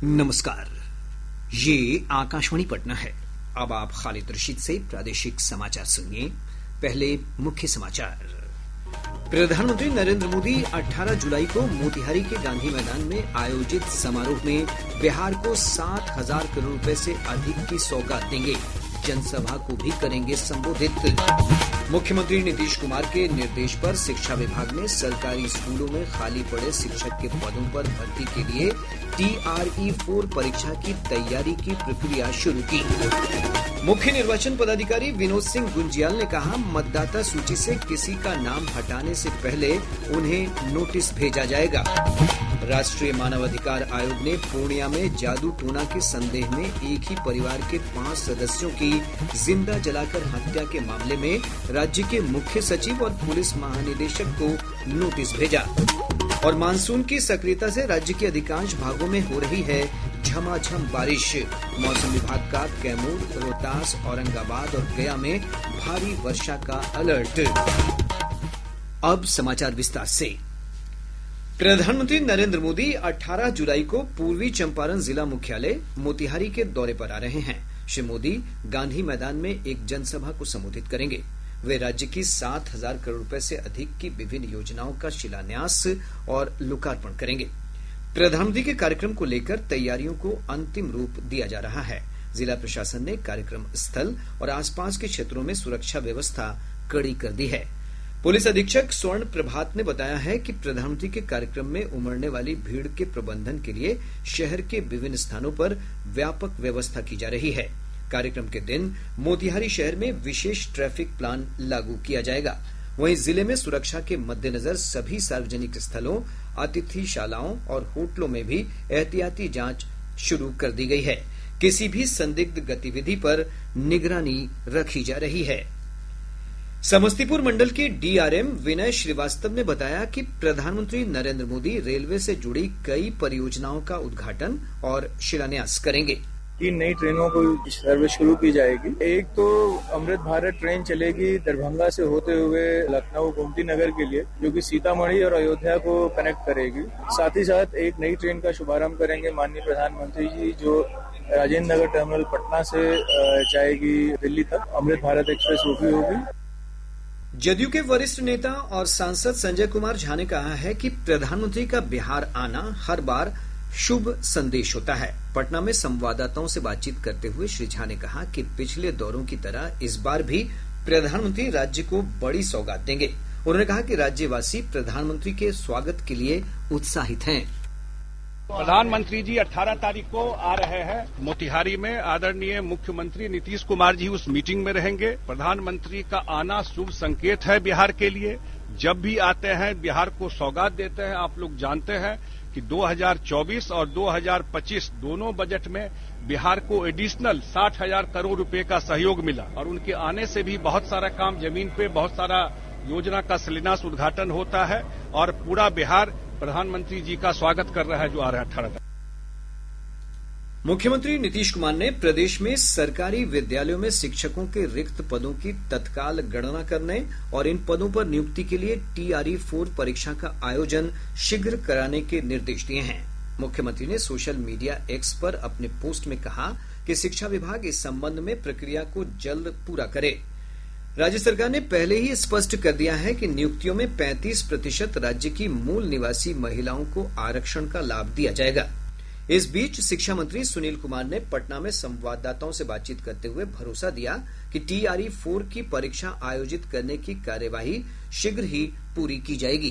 नमस्कार, ये आकाशवाणी पटना है। अब आप खालिद रशीद से प्रादेशिक समाचार सुनिए। पहले मुख्य समाचार। प्रधानमंत्री नरेंद्र मोदी 18 जुलाई को मोतिहारी के गांधी मैदान में आयोजित समारोह में बिहार को 7,000 करोड़ रुपए से अधिक की सौगात देंगे। जनसभा को भी करेंगे संबोधित। मुख्यमंत्री नीतीश कुमार के निर्देश पर शिक्षा विभाग ने सरकारी स्कूलों में खाली पड़े शिक्षक के पदों पर भर्ती के लिए TRE-4 परीक्षा की तैयारी की प्रक्रिया शुरू की। मुख्य निर्वाचन पदाधिकारी विनोद सिंह गुंजियाल ने कहा, मतदाता सूची से किसी का नाम हटाने से पहले उन्हें नोटिस भेजा जाएगा। राष्ट्रीय मानवाधिकार आयोग ने पूर्णिया में जादू टोना के संदेह में एक ही परिवार के 5 सदस्यों की जिंदा जलाकर हत्या के मामले में राज्य के मुख्य सचिव और पुलिस महानिदेशक को नोटिस भेजा। और मानसून की सक्रियता से राज्य के अधिकांश भागों में हो रही है झमाझम बारिश। मौसम विभाग का कैमूर, रोहतास, औरंगाबाद और गया में भारी वर्षा का अलर्ट। अब समाचार विस्तार से। प्रधानमंत्री नरेंद्र मोदी 18 जुलाई को पूर्वी चंपारण जिला मुख्यालय मोतिहारी के दौरे पर आ रहे हैं। श्री मोदी गांधी मैदान में एक जनसभा को संबोधित करेंगे। वे राज्य की 7,000 करोड़ रुपए से अधिक की विभिन्न योजनाओं का शिलान्यास और लोकार्पण करेंगे। प्रधानमंत्री के कार्यक्रम को लेकर तैयारियों को अंतिम रूप दिया जा रहा है। जिला प्रशासन ने कार्यक्रम स्थल और आसपास के क्षेत्रों में सुरक्षा व्यवस्था कड़ी कर दी है। पुलिस अधीक्षक स्वर्ण प्रभात ने बताया है कि प्रधानमंत्री के कार्यक्रम में उमड़ने वाली भीड़ के प्रबंधन के लिए शहर के विभिन्न स्थानों पर व्यापक व्यवस्था की जा रही है। कार्यक्रम के दिन मोतिहारी शहर में विशेष ट्रैफिक प्लान लागू किया जाएगा। वहीं जिले में सुरक्षा के मद्देनजर सभी सार्वजनिक स्थलों, अतिथिशालाओं और होटलों में भी एहतियाती जांच शुरू कर दी गई है। किसी भी संदिग्ध गतिविधि पर निगरानी रखी जा रही है। समस्तीपुर मंडल के DRM विनय श्रीवास्तव ने बताया कि प्रधानमंत्री नरेंद्र मोदी रेलवे से जुड़ी कई परियोजनाओं का उद्घाटन और शिलान्यास करेंगे। 3 नई ट्रेनों को सर्विस शुरू की जाएगी। एक तो अमृत भारत ट्रेन चलेगी दरभंगा से होते हुए लखनऊ गोमती नगर के लिए, जो कि सीतामढ़ी और अयोध्या को कनेक्ट करेगी। साथ ही साथ एक नई ट्रेन का शुभारंभ करेंगे माननीय प्रधानमंत्री जी, जो राजेंद्र नगर टर्मिनल पटना से जाएगी दिल्ली तक। अमृत भारत एक्सप्रेस वो भी होगी। जदयू के वरिष्ठ नेता और सांसद संजय कुमार झा ने कहा है कि प्रधानमंत्री का बिहार आना हर बार शुभ संदेश होता है। पटना में संवाददाताओं से बातचीत करते हुए श्री झा ने कहा कि पिछले दौरों की तरह इस बार भी प्रधानमंत्री राज्य को बड़ी सौगात देंगे। उन्होंने कहा कि राज्यवासी प्रधानमंत्री के स्वागत के लिए उत्साहित हैं। प्रधानमंत्री जी 18 तारीख को आ रहे हैं मोतिहारी में। आदरणीय मुख्यमंत्री नीतीश कुमार जी उस मीटिंग में रहेंगे। प्रधानमंत्री का आना शुभ संकेत है बिहार के लिए। जब भी आते हैं बिहार को सौगात देते हैं। आप लोग जानते हैं कि 2024 और 2025 दोनों बजट में बिहार को एडिशनल 60,000 करोड़ रुपए का सहयोग मिला और उनके आने से भी बहुत सारा काम जमीन पे, बहुत सारा योजना का शिलान्यास उद्घाटन होता है और पूरा बिहार प्रधानमंत्री जी का स्वागत कर रहा है जो आ रहा है 18 तारीख। मुख्यमंत्री नीतीश कुमार ने प्रदेश में सरकारी विद्यालयों में शिक्षकों के रिक्त पदों की तत्काल गणना करने और इन पदों पर नियुक्ति के लिए TRE-4 परीक्षा का आयोजन शीघ्र कराने के निर्देश दिए हैं। मुख्यमंत्री ने सोशल मीडिया X पर अपने पोस्ट में कहा कि शिक्षा विभाग इस संबंध में प्रक्रिया को जल्द पूरा करे। राज्य सरकार ने पहले ही स्पष्ट कर दिया है कि नियुक्तियों में 35% राज्य की मूल निवासी महिलाओं को आरक्षण का लाभ दिया जाएगा। इस बीच शिक्षा मंत्री सुनील कुमार ने पटना में संवाददाताओं से बातचीत करते हुए भरोसा दिया कि TRE-4 की परीक्षा आयोजित करने की कार्यवाही शीघ्र ही पूरी की जाएगी।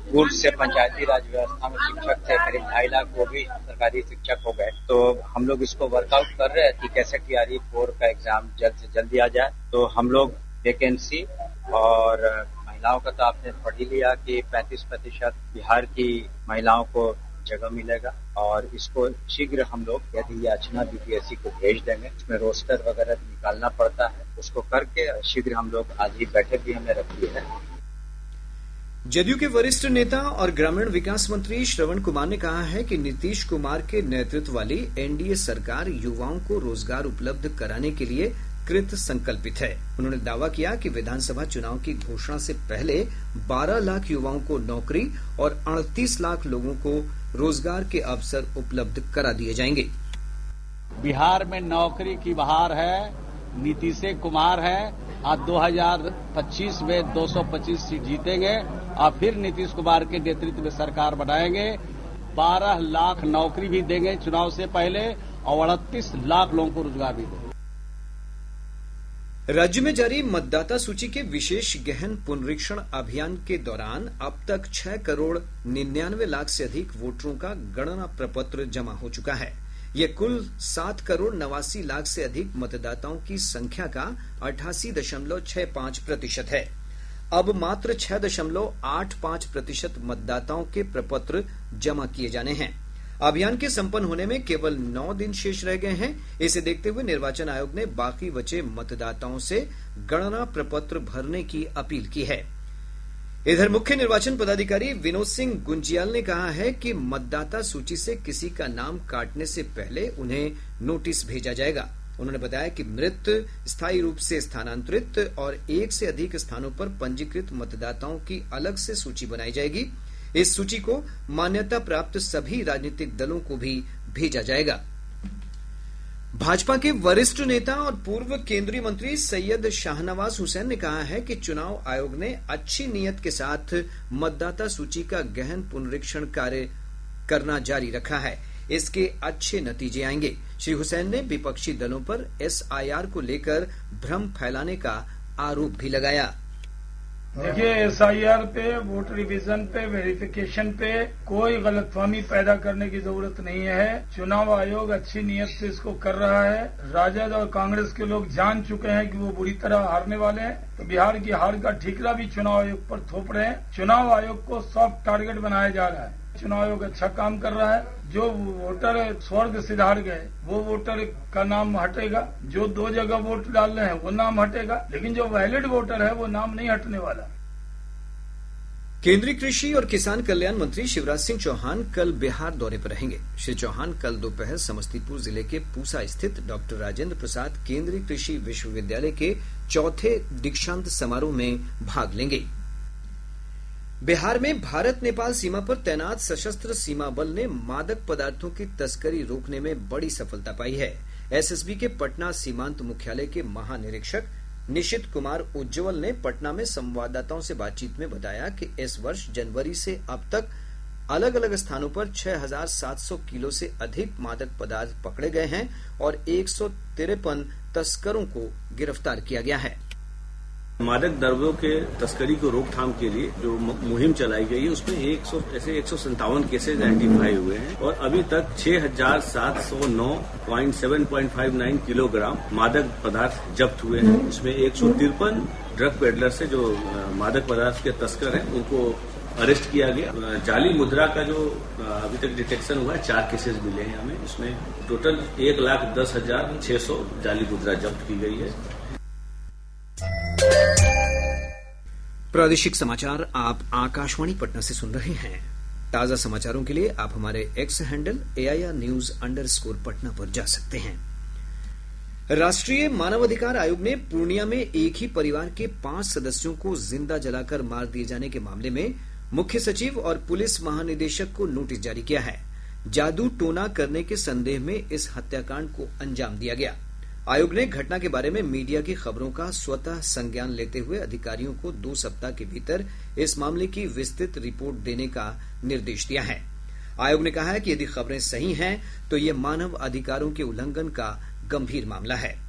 पूर्व से पंचायती राज व्यवस्था में शिक्षक थे, करीब 2.5 लाख वो भी सरकारी शिक्षक हो गए। तो हम लोग इसको वर्कआउट कर रहे हैं कि कैसे TRE-4 का एग्जाम जल्द से जल्द दिया जाए। तो हम लोग वैकेंसी और महिलाओं का तो आपने पढ़ ही लिया कि 35% बिहार की महिलाओं को जगह मिलेगा और इसको शीघ्र हम लोग यदि याचना BPSC को भेज देंगे। इसमें रोस्टर वगैरह निकालना पड़ता है, उसको करके शीघ्र हम लोग आज ही बैठक भी हमने रखी है। जदयू के वरिष्ठ नेता और ग्रामीण विकास मंत्री श्रवण कुमार ने कहा है कि नीतीश कुमार के नेतृत्व वाली NDA सरकार युवाओं को रोजगार उपलब्ध कराने के लिए कृत संकल्पित है। उन्होंने दावा किया कि विधानसभा चुनाव की घोषणा से पहले 12 लाख युवाओं को नौकरी और 38 लाख लोगों को रोजगार के अवसर उपलब्ध करा दिए जाएंगे। बिहार में नौकरी की बहार है, नीतीश कुमार है। आज 2025 में 225 सीट जीतेंगे और फिर नीतीश कुमार के नेतृत्व में सरकार बनाएंगे। 12 लाख नौकरी भी देंगे चुनाव से पहले और 38 लाख लोगों को रोजगार भी देंगे। राज्य में जारी मतदाता सूची के विशेष गहन पुनरीक्षण अभियान के दौरान अब तक 6 करोड़ 99 लाख से अधिक वोटरों का गणना प्रपत्र जमा हो चुका है। यह कुल 7 करोड़ 89 लाख से अधिक मतदाताओं की संख्या का 88.65% है। अब मात्र 6.85% मतदाताओं के प्रपत्र जमा किए जाने हैं। अभियान के संपन्न होने में केवल 9 दिन शेष रह गए हैं। इसे देखते हुए निर्वाचन आयोग ने बाकी बचे मतदाताओं से गणना प्रपत्र भरने की अपील की है। इधर मुख्य निर्वाचन पदाधिकारी विनोद सिंह गुंजियाल ने कहा है कि मतदाता सूची से किसी का नाम काटने से पहले उन्हें नोटिस भेजा जाएगा। उन्होंने बताया कि मृत, स्थायी रूप से स्थानांतरित और 1 से अधिक स्थानों पर पंजीकृत मतदाताओं की अलग से सूची बनाई जाएगी। इस सूची को मान्यता प्राप्त सभी राजनीतिक दलों को भी भेजा जाएगा। भाजपा के वरिष्ठ नेता और पूर्व केंद्रीय मंत्री सैयद शाहनवाज हुसैन ने कहा है कि चुनाव आयोग ने अच्छी नीयत के साथ मतदाता सूची का गहन पुनरीक्षण कार्य करना जारी रखा है। इसके अच्छे नतीजे आएंगे। श्री हुसैन ने विपक्षी दलों पर SIR को लेकर भ्रम फैलाने का आरोप भी लगाया। देखिए, SIR पे, वोट रिवीजन पे, वेरिफिकेशन पे कोई गलतफहमी पैदा करने की जरूरत नहीं है। चुनाव आयोग अच्छी नीयत से इसको कर रहा है। राजद और कांग्रेस के लोग जान चुके हैं कि वो बुरी तरह हारने वाले हैं, तो बिहार की हार का ठीकरा भी चुनाव आयोग पर थोप रहे हैं। चुनाव आयोग को सॉफ्ट टारगेट बनाया जा रहा है। चुनाव आयोग अच्छा काम कर रहा है। जो वोटर स्वर्ग सिधार गए वो वोटर का नाम हटेगा। जो 2 जगह वोट डाल रहे हैं वो नाम हटेगा, लेकिन जो वैलिड वोटर है वो नाम नहीं हटने वाला। केंद्रीय कृषि और किसान कल्याण मंत्री शिवराज सिंह चौहान कल बिहार दौरे पर रहेंगे। श्री चौहान कल दोपहर समस्तीपुर जिले के पूसा स्थित डॉक्टर राजेंद्र प्रसाद केंद्रीय कृषि विश्वविद्यालय के 4थे दीक्षांत समारोह में भाग लेंगे। बिहार में भारत नेपाल सीमा पर तैनात सशस्त्र सीमा बल ने मादक पदार्थों की तस्करी रोकने में बड़ी सफलता पाई है। SSB के पटना सीमांत मुख्यालय के महानिरीक्षक निशित कुमार उज्जवल ने पटना में संवाददाताओं से बातचीत में बताया कि इस वर्ष जनवरी से अब तक अलग अलग स्थानों पर 6,700 किलो से अधिक मादक पदार्थ पकड़े गए हैं और 153 तस्करों को गिरफ्तार किया गया है। मादक द्रव्यों के तस्करी को रोकथाम के लिए जो मुहिम चलाई गई है उसमें 157 केसेज आइडेंटिफाई हुए हैं और अभी तक 6,709.759 किलोग्राम मादक पदार्थ जब्त हुए हैं। इसमें 153 ड्रग पेडलर से जो मादक पदार्थ के तस्कर हैं उनको अरेस्ट किया गया। जाली मुद्रा का जो अभी तक डिटेक्शन हुआ है 4 केसेज मिले हैं हमें। इसमें टोटल 1,10,600 जाली मुद्रा जब्त की गई है। प्रादेशिक समाचार आप आकाशवाणी पटना से सुन रहे हैं। ताजा समाचारों के लिए आप हमारे X हैंडल AIR_News_ पटना पर जा सकते हैं। राष्ट्रीय मानवाधिकार आयोग ने पूर्णिया में एक ही परिवार के 5 सदस्यों को जिंदा जलाकर मार दिए जाने के मामले में मुख्य सचिव और पुलिस महानिदेशक को नोटिस जारी किया है। जादू टोना करने के संदेह में इस हत्याकांड को अंजाम दिया गया। आयोग ने घटना के बारे में मीडिया की खबरों का स्वतः संज्ञान लेते हुए अधिकारियों को 2 सप्ताह के भीतर इस मामले की विस्तृत रिपोर्ट देने का निर्देश दिया है। आयोग ने कहा है कि यदि खबरें सही हैं तो ये मानव अधिकारों के उल्लंघन का गंभीर मामला है।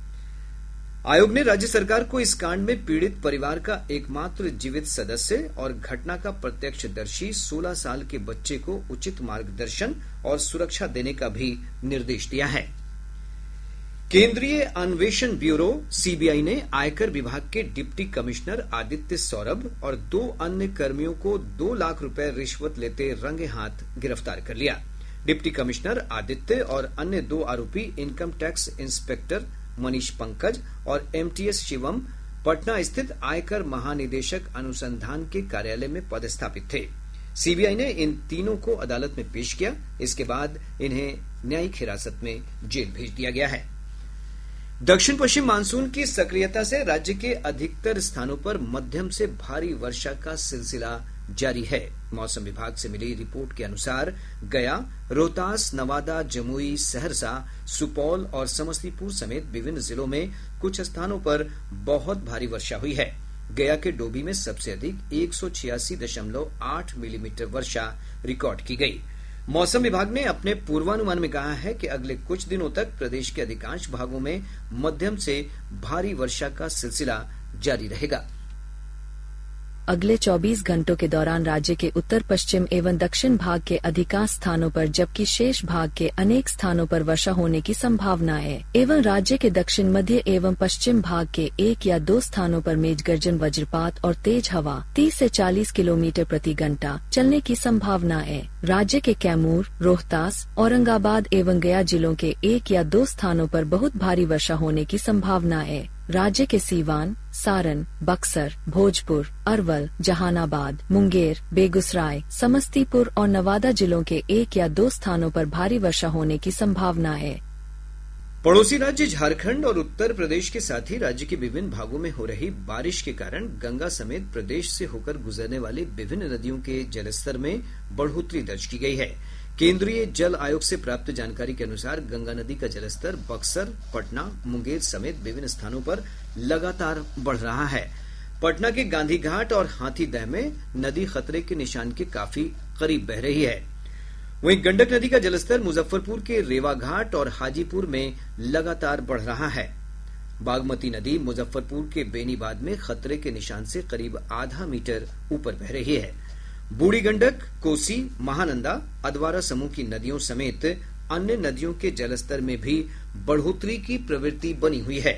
आयोग ने राज्य सरकार को इस कांड में पीड़ित परिवार का एकमात्र जीवित सदस्य और घटना का प्रत्यक्षदर्शी 16 साल के बच्चे को उचित मार्गदर्शन और सुरक्षा देने का भी निर्देश दिया है। केंद्रीय अन्वेषण ब्यूरो CBI ने आयकर विभाग के डिप्टी कमिश्नर आदित्य सौरभ और 2 अन्य कर्मियों को 2 लाख रुपए रिश्वत लेते रंगे हाथ गिरफ्तार कर लिया। डिप्टी कमिश्नर आदित्य और अन्य 2 आरोपी income tax inspector Manish Pankaj और MTS शिवम पटना स्थित आयकर महानिदेशक अनुसंधान के कार्यालय में पदस्थापित थे। CBI ने इन तीनों को अदालत में पेश किया। इसके बाद इन्हें न्यायिक हिरासत में जेल भेज दिया गया है। दक्षिण पश्चिम मानसून की सक्रियता से राज्य के अधिकतर स्थानों पर मध्यम से भारी वर्षा का सिलसिला जारी है। मौसम विभाग से मिली रिपोर्ट के अनुसार गया, रोहतास, नवादा, जमुई, सहरसा, सुपौल और समस्तीपुर समेत विभिन्न जिलों में कुछ स्थानों पर बहुत भारी वर्षा हुई है। गया के डोभी में सबसे अधिक 186.8 मिलीमीटर वर्षा रिकॉर्ड की गई। मौसम विभाग ने अपने पूर्वानुमान में कहा है कि अगले कुछ दिनों तक प्रदेश के अधिकांश भागों में मध्यम से भारी वर्षा का सिलसिला जारी रहेगा। अगले 24 घंटों के दौरान राज्य के उत्तर पश्चिम एवं दक्षिण भाग के अधिकांश स्थानों पर जबकि शेष भाग के अनेक स्थानों पर वर्षा होने की संभावना है एवं राज्य के दक्षिण मध्य एवं पश्चिम भाग के 1 या 2 स्थानों पर मेघ गर्जन, वज्रपात और तेज हवा 30 से 40 किलोमीटर प्रति घंटा चलने की संभावना है। राज्य के कैमूर, रोहतास, औरंगाबाद एवं गया जिलों के 1 या 2 स्थानों पर बहुत भारी वर्षा होने की संभावना है। राज्य के सीवान, सारण, बक्सर, भोजपुर, अरवल, जहानाबाद, मुंगेर, बेगूसराय, समस्तीपुर और नवादा जिलों के 1 या 2 स्थानों पर भारी वर्षा होने की संभावना है। पड़ोसी राज्य झारखंड और उत्तर प्रदेश के साथ ही राज्य के विभिन्न भागों में हो रही बारिश के कारण गंगा समेत प्रदेश से होकर गुजरने वाली विभिन्न नदियों के जलस्तर में बढ़ोतरी दर्ज की गई है। केंद्रीय जल आयोग से प्राप्त जानकारी के अनुसार गंगा नदी का जलस्तर बक्सर, पटना, मुंगेर समेत विभिन्न स्थानों पर लगातार बढ़ रहा है। पटना के गांधी घाट और हाथीदह में नदी खतरे के निशान के काफी करीब बह रही है। वहीं गंडक नदी का जलस्तर मुजफ्फरपुर के रेवा घाट और हाजीपुर में लगातार बढ़ रहा है। बागमती नदी मुजफ्फरपुर के बेनीबाद में खतरे के निशान से करीब आधा मीटर ऊपर बह रही है। बूढ़ी गंडक, कोसी, महानंदा, अधवारा समूह की नदियों समेत अन्य नदियों के जलस्तर में भी बढ़ोतरी की प्रवृत्ति बनी हुई है।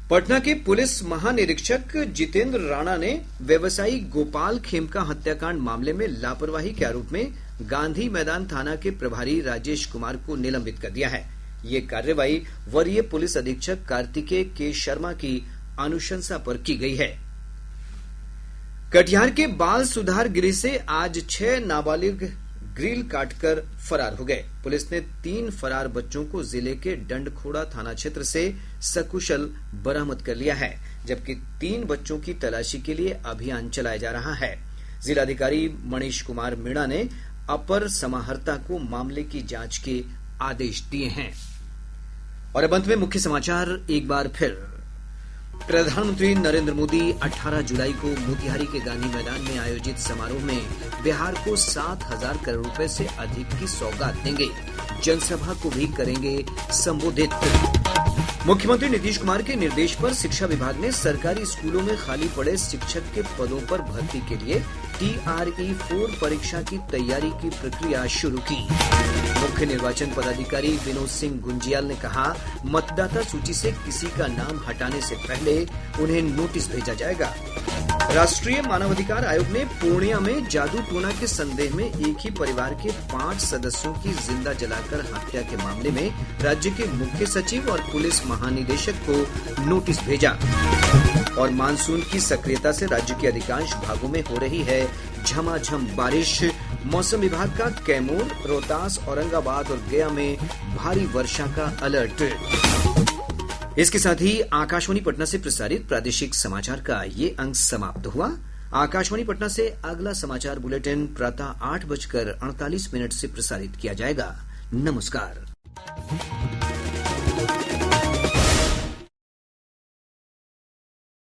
पटना के पुलिस महानिरीक्षक जितेंद्र राणा ने व्यवसायी गोपाल खेमका हत्याकांड मामले में लापरवाही के आरोप में गांधी मैदान थाना के प्रभारी राजेश कुमार को निलंबित कर दिया है। ये कार्रवाई वरीय पुलिस अधीक्षक कार्तिकेय के शर्मा की अनुशंसा पर की गई है। कटिहार के बाल सुधार गृह से आज 6 नाबालिग ग्रिल काटकर फरार हो गए। पुलिस ने 3 फरार बच्चों को जिले के डंडखोड़ा थाना क्षेत्र से सकुशल बरामद कर लिया है, जबकि 3 बच्चों की तलाशी के लिए अभियान चलाया जा रहा है। जिलाधिकारी मनीष कुमार मीणा ने अपर समाहर्ता को मामले की जांच के आदेश दिए हैं। और अब अंत में मुख्य समाचार एक बार फिर। प्रधानमंत्री नरेंद्र मोदी 18 जुलाई को मोतिहारी के गांधी मैदान में आयोजित समारोह में बिहार को 7,000 करोड़ रुपए से अधिक की सौगात देंगे। जनसभा को भी करेंगे संबोधित। मुख्यमंत्री नीतीश कुमार के निर्देश पर शिक्षा विभाग ने सरकारी स्कूलों में खाली पड़े शिक्षक के पदों पर भर्ती के लिए TRE-4 परीक्षा की तैयारी की प्रक्रिया शुरू की। मुख्य निर्वाचन पदाधिकारी विनोद सिंह गुंजियाल ने कहा, मतदाता सूची से किसी का नाम हटाने से पहले उन्हें नोटिस भेजा जाएगा। राष्ट्रीय मानवाधिकार आयोग ने पूर्णिया में जादू टोना के संदेह में एक ही परिवार के 5 सदस्यों की जिंदा जलाकर हत्या के मामले में राज्य के मुख्य सचिव और पुलिस महानिदेशक को नोटिस भेजा। और मानसून की सक्रियता से राज्य के अधिकांश भागों में हो रही है झमाझम बारिश। मौसम विभाग का कैमूर, रोहतास, औरंगाबाद और गया में भारी वर्षा का अलर्ट। इसके साथ ही आकाशवाणी पटना से प्रसारित प्रादेशिक समाचार का ये अंक समाप्त हुआ। आकाशवाणी पटना से अगला समाचार बुलेटिन प्रातः 8:48 से प्रसारित किया जाएगा। नमस्कार।